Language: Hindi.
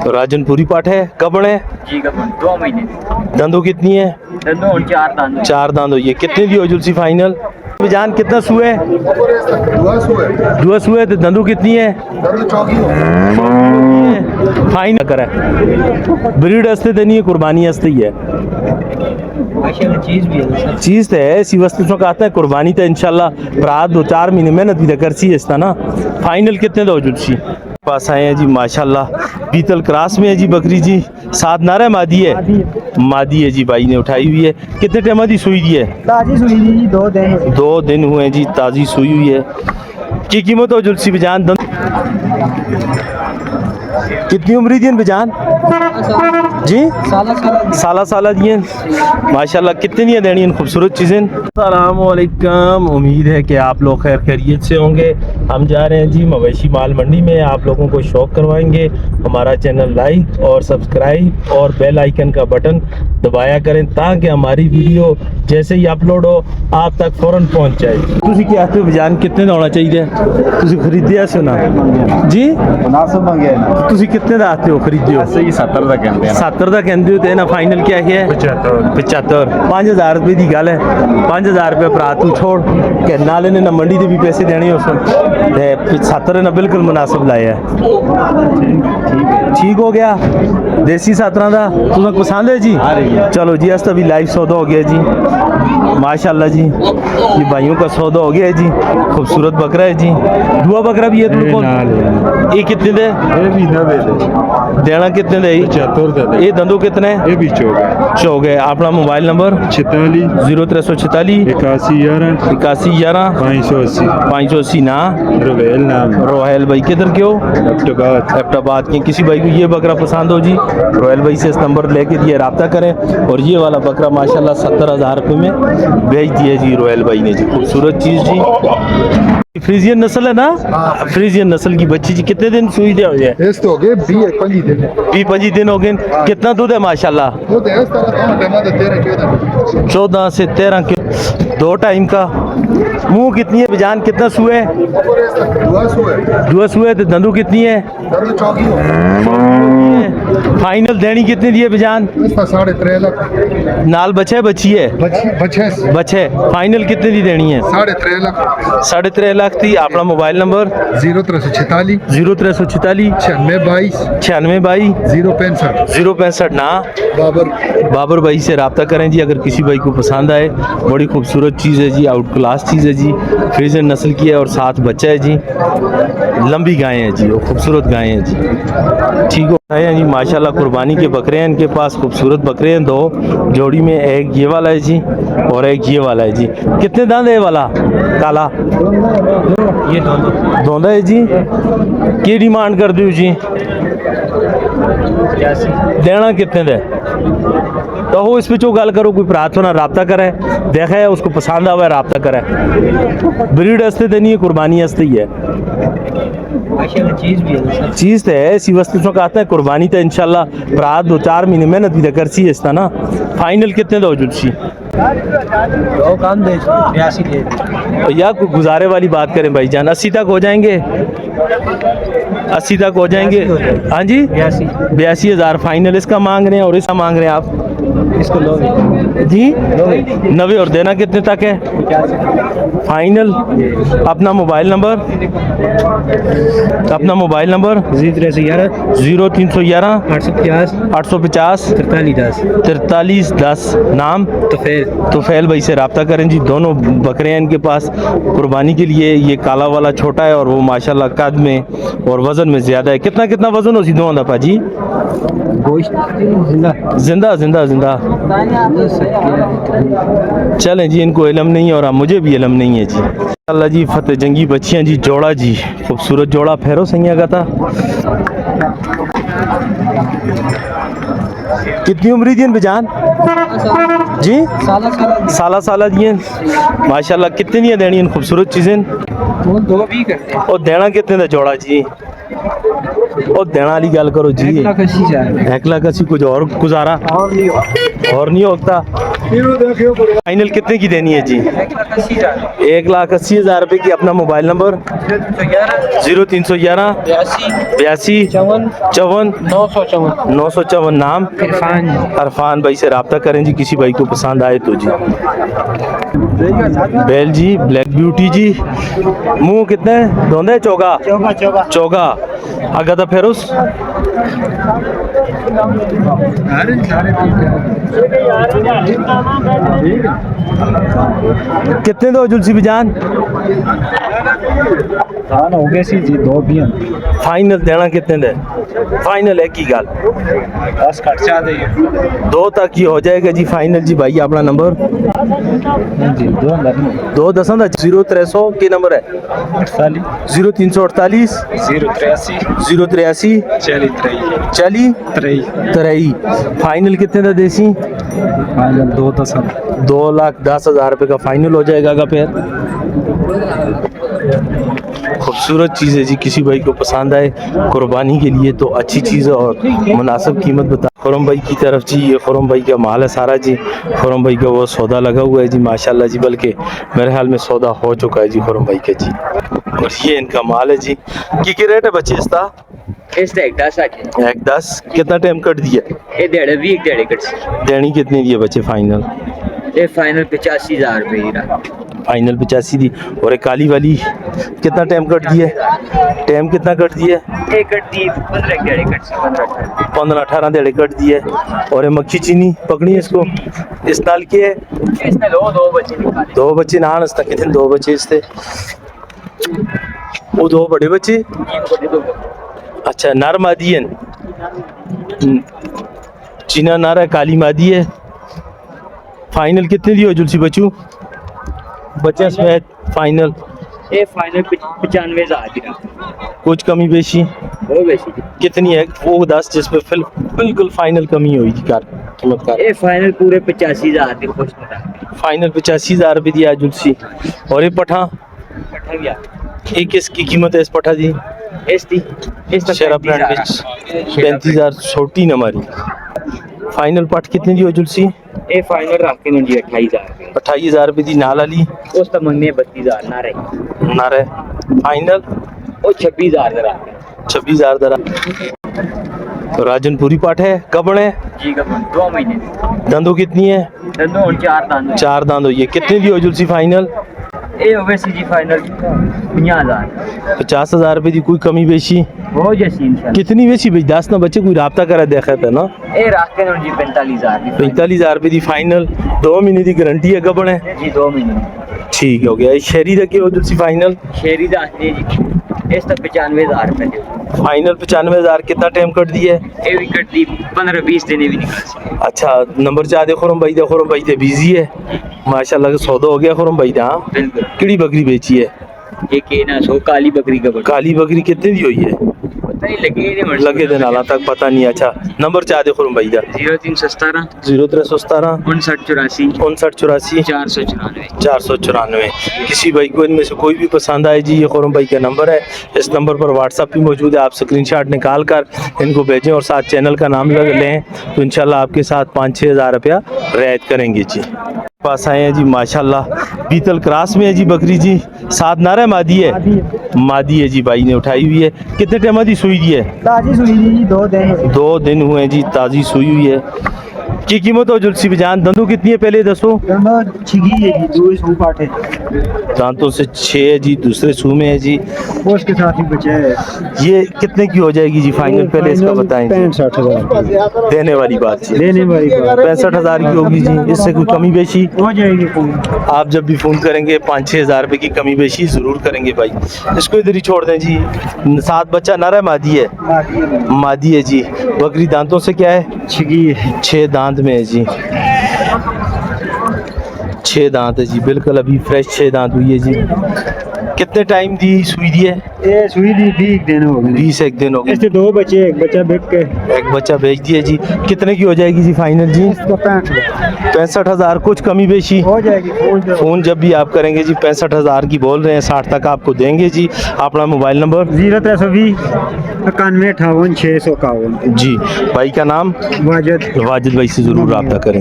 तो राजनपुरी पाठ है, कब है जी? 2 महीने। दंदो कितनी है? दंदो और 4 दांत। 4 दांत हो। ये कितने दी हो जुलसी फाइनल जान? कितना सुए? दुआ सुए। तो दंदू कितनी है फाइनल? करा ब्रीड हस्ते देनी है, कुर्बानी हस्ते ही है। चीज तो है इसी वस्तु से कहते हैं कुर्बानी तो इंशाल्लाह प्रात 2-4 महीने मेहनत भी कर सी है ना। फाइनल कितने दो जुलसी पास आए हैं जी माशाल्लाह। पीतल क्रास में है जी बकरी जी। 7 नारा मादी है, मादी है जी। भाई ने उठाई हुई है। कितने टाइम दी सुई दी है? ताजी सुई जी, 2 दिन हुए जी, ताजी सुई हुई है। की कीमत हो जुलसी बेजान? कितनी उम्र दी बेजान जी? साला दिए माशाल्लाह। कितनी नहीं देनी इन खूबसूरत चीज़ें। अस्सलामुअलैकुम, उम्मीद है कि आप लोग खैर खैरियत से होंगे। हम जा रहे हैं जी मवेशी माल मंडी में। आप लोगों को शौक करवाएंगे। हमारा चैनल लाइक और सब्सक्राइब और बेल आइकन का बटन दबाया करें ताकि हमारी वीडियो जैसे ही अपलोड हो आप तक फौरन पहुंच जाए। तुसी क्या कहते हो बेजान? कितने का होना चाहिए? तुसी खरीदिया सुना जी? तुसी कितने का आते हो खरीदे हो? 70 ਦਾ ਕਹਿੰਦੇ ਆ। 70 ਦਾ ਕਹਿੰਦੇ ਹੋ ਤੇ ਨਾ फाइनल क्या है? 75 5000 रुपए की गल है। 5000 रुपए भरा तू छोड़ के नाले ने ना मंडी के भी पैसे देने उस 70 ने बिल्कुल मुनासिब लाया है। ठीक हो गया। देसी 17 का तुम्हें पसंद है जी? चलो जी अस तो भी लाइव सौदा हो गया जी माशाल्लाह जी। ये भाइयों का सौदा हो गया है जी। खूबसूरत बकरा है जी। दुआ बकरा भी है तुम को? ये कितने दे? देना कितने दे? 75 ये दंदो कितने? ये भी चौक है। अपना मोबाइल नंबर 46 0346 81 11 81 11 580 580 ना रोवेल नाम। रोहेल भाई किधर के हो? एबटाबाद के। किसी भाई को ये बकरा पसंद हो जी रोहेल भाई से इस नंबर लेके दिए रब्ता करें। और ये वाला बकरा माशाल्लाह 70,000 रुपये में बेच दिया जी रोहेल भाई ने जी। खूबसूरत चीज़ जी। फ्रीजियन नस्ल है ना? फ्रीजियन नस्ल की बच्ची जी। कितने दिन सुई दे हो गए? 20-25 दिन हो गए। कितना दूध है माशाल्लाह? 14 से 13 के 2 टाइम का। मुंह कितनी है बेजान? कितना सुए? दुआ सुए। तो दंदू कितनी है? फाइनल देनी कितनी दी है बेजान? 3.5 लाख नाल बचे बची है बचे। फाइनल कितने दी देनी है? 3.5 लाख 3.5 लाख थी। अपना मोबाइल नंबर 0346 0346 96 22 065 ना बाबर भाई से रब्ता करें जी अगर किसी भाई को पसंद आए। बड़ी खूबसूरत चीज़ है जी, आउट क्लास चीज़ है जी। फ्रीजन नस्ल की है और 7 बच्चा है जी। लंबी गायें हैं जी, और खूबसूरत गायें हैं जी। ठीक हो हैं जी माशाल्लाह। कुर्बानी के बकरे हैं इनके पास। खूबसूरत बकरे हैं 2 जोड़ी में। एक ये वाला है जी और एक ये वाला है जी। कितने दांत है ये वाला काला? ये दोंदा है जी। की डिमांड कर दी जी? देना कितने दे? तो हो इस पे जो गल करो कोई प्रार्थना ना रब्ता करे देखा है उसको पसंद आवा है रब्ता करे। ब्रीड हस्ते देनी है, कुर्बानी हस्ते ही है। चीज़ तो है इसी वस्तु से कहते हैं कुर्बानी तो इंशाल्लाह प्रात 2-4 महीने मेहनत भी कर सी है ना। फाइनल कितने दो जुलसी? या कोई गुजारे वाली बात करें भाई जान 80 तक हो जाएंगे? 80 तक हो जाएंगे। हाँ जी 82,000 फाइनल इसका मांग रहे हैं। और इसका मांग रहे हैं आप इसको लोगे जी 90। और देना कितने तक है फाइनल? अपना मोबाइल नंबर 0311 0311 850 850 4310 10। नाम तुफैल भाई से रब्ता करें जी। दोनों बकरे हैं इनके पास कुर्बानी के लिए। ये काला वाला छोटा है और वो माशाल्लाह कद में और वज़न में ज़्यादा है। कितना वज़न हो सी दो आंदा पाजी? जिंदा चलें जी। इनको इलम नहीं है और मुझे भी इलम नहीं है जी। अल्लाह जी फतेह जंगी बच्चियाँ जी। जोड़ा जी खूबसूरत जोड़ा फेरो सैया का था। कितनी उम्र दी बेजान जी? साला दिए माशाल्लाह। कितनी नहीं देनी इन खूबसूरत चीज़ें? और देना कितने का जोड़ा जी? और देना वाली गल करो जी। 1 लाख 80 कुछ और गुजारा और नहीं होता। फाइनल कितने की देनी है जी? 1,80,000 रुपए की। अपना मोबाइल नंबर 0311 82 54 954। नाम अरफान भाई से रब्ता करें जी, किसी भाई को पसंद आए तो जी। बैल जी ब्लैक ब्यूटी जी, मुंह कितने धोंदे? चौगा चौगा अगर तो फिर उस कितने दो जुलसी बिजान? हाँ हो गए सी जी, दो भी हैं। फाइनल देना कितने दे? फाइनल है की गाल 10 खर्चा दे 2 तक ही हो जाएगा जी फाइनल जी। भाई अपना नंबर जी 2 10 0300 के नंबर है 0348 083 40 फाइनल कितने का देसी? फाइनल 2,10,000 रुपए का फाइनल हो जाएगा का फिर। खूबसूरत चीज़ है जी, किसी भाई को पसंद आए कुर्बानी के लिए तो अच्छी चीज़ है और मुनासिब कीमत बता। खुरम भाई की तरफ जी, ये खुरम भाई का माल है सारा जी। खुरम भाई का वो सौदा लगा हुआ है जी माशाल्लाह जी, बल्कि मेरे ख्याल में सौदा हो चुका है जी खुरम भाई का जी। और ये इनका माल है जी। की रेट है बच्चे इसका? इसका 1,10 कितना टाइम कट दिया? ये डेढ़ कट देनी कितनी दी है बच्चे फाइनल? ये फाइनल 85,000 रुपए ही रहा। फाइनल 85 दी। और एक काली वाली कितना टाइम कट दिया? टाइम कितना कट दिया? एक कट दी 15 डेढ़ कट 15-18 डेढ़ कट दिए। और ये मक्खी चीनी पकड़ी है इसको, इस नाल के है इसने दो बच्चे निकाले। 2 बच्चे नान इसका कितने? 2 बच्चे इससे, वो 2 बड़े बच्चे। अच्छा नर मादी है, चीना नर है, काली मादी है। फाइनल कितने दी हो जुलसी बच्चू बच्चे समेत? फाइनल ये फाइनल 95,000 की रहा। कुछ कमी बेशी वो बेची कितनी है? वो 10 जिसपे बिल्कुल फाइनल कमी हुई थी कार कीमत का। ये फाइनल पूरे 85,000 की खुश था। फाइनल 85,000 रुपये दिया जुलसी। और ये पठा पट्टा भी आ ये किसकी कीमत है? इस पठा जी इस शेरा ब्रांड 35,000 छोटी न हमारी। फाइनल पट कितनी दी हो जुलसी? ये फाइनल रख के मुझे 28,000 रुपए 28,000 रुपये दी। नाल वाली उस तक मंगने 32,000 ना रही। ना रहे फाइनल वो 26,000 दरा 26,000 दरा। तो राजनपुरी पाठ है कब है जी का 2 महीने दंदो कितनी है? दंदो और 4 दांत 4 दांत हुई है। कितने दी हो जुलसी फाइनल? ये हो गए सी जी फाइनल 50,000 50,000 रुपये दी। कोई कमी बेशी हो जैसी इंशाल्लाह। कितनी बेची भाई? 10 ना बच्चे कोई रब्ता करा देखा था ना। ये रख के जी 45,000 की 45,000 रुपये दी फाइनल। 2 महीने की गारंटी है कब है? जी 2 महीने ठीक हो गया। शहरी रखी हो जुलसी फाइनल? शेरी दास जी इस तक 95,000 रुपए फाइनल 95,000। कितना टाइम कट दिया है? ये भी कट दी 15-20 दिन भी निकल सकते। अच्छा नंबर चाह दे खुरम भाई दे बिजी है माशाल्लाह। सौदा हो गया खुरम भाई दा। हाँ बिल्कुल किड़ी बकरी बेची है? ये केना सो काली बकरी का बकरी काली बकरी कितने दी हुई है? पता नहीं लगे लगे दिन हालात तक पता नहीं। अच्छा नंबर चाह दे खुरम भाई दा। 0317 0317 5984 5984 494 494। किसी भाई को इनमें से कोई भी पसंद आए जी, ये खुरम भाई का नंबर है। इस नंबर पर व्हाट्सअप भी मौजूद है। आप स्क्रीनशॉट निकाल कर इनको भेजें और साथ चैनल का नाम लग लें तो इंशाल्लाह आपके साथ 5-6 हज़ार रुपया रियायत करेंगे जी। पास आए हैं जी माशाल्लाह। बीतल क्रास में है जी बकरी जी। 7 नारा मादी है मादी है जी। भाई ने उठाई हुई है। कितने टाइम दी सुई दी है? ताजी सुई जी 2 दिन हुए हैं जी ताज़ी सुई हुई है। की कीमत हो जुलसी बिजान? दंदों कितनी है पहले दसो? छिगी है जी, 2 सू पाटे दांतों से 6 है जी, दूसरे सू में है जी। पोस्ट के साथ ही बचा है। ये कितने की हो जाएगी जी फाइनल? पहले इसका बताएं जी। 65,000 देने वाली बात जी। लेने वाली बात 65,000 की होगी जी। इससे कोई कमी बेशी हो जाएगी। आप जब भी फ़ोन करेंगे 5-6 हज़ार रुपये की कमी बेशी ज़रूर करेंगे भाई। इसको इधर ही छोड़ दें जी। 7 बच्चा नर है मादी है? मादी है जी। बकरी दांतों से क्या है? छिगी है 6 दांत में है जी। 6 दांत है जी बिल्कुल अभी फ्रेश 6 दांत हुई है जी। कितने टाइम दी सुई दी है? ये सुई दी 20 दिन हो गए। 21 दिन हो गए। इसके 2 बच्चे, एक बच्चा बिक के एक बच्चा बेच दिया जी। कितने की हो जाएगी जी फाइनल जी? इसका 65,000। कुछ कमी बेशी हो जाएगी। फ़ोन जब भी आप करेंगे जी 65,000 की बोल रहे हैं, 60 तक आपको देंगे जी। अपना मोबाइल नंबर 0320 91 58 651 जी। भाई का नाम वाजिद वाजिद भाई से ज़रूर रब्ता करें।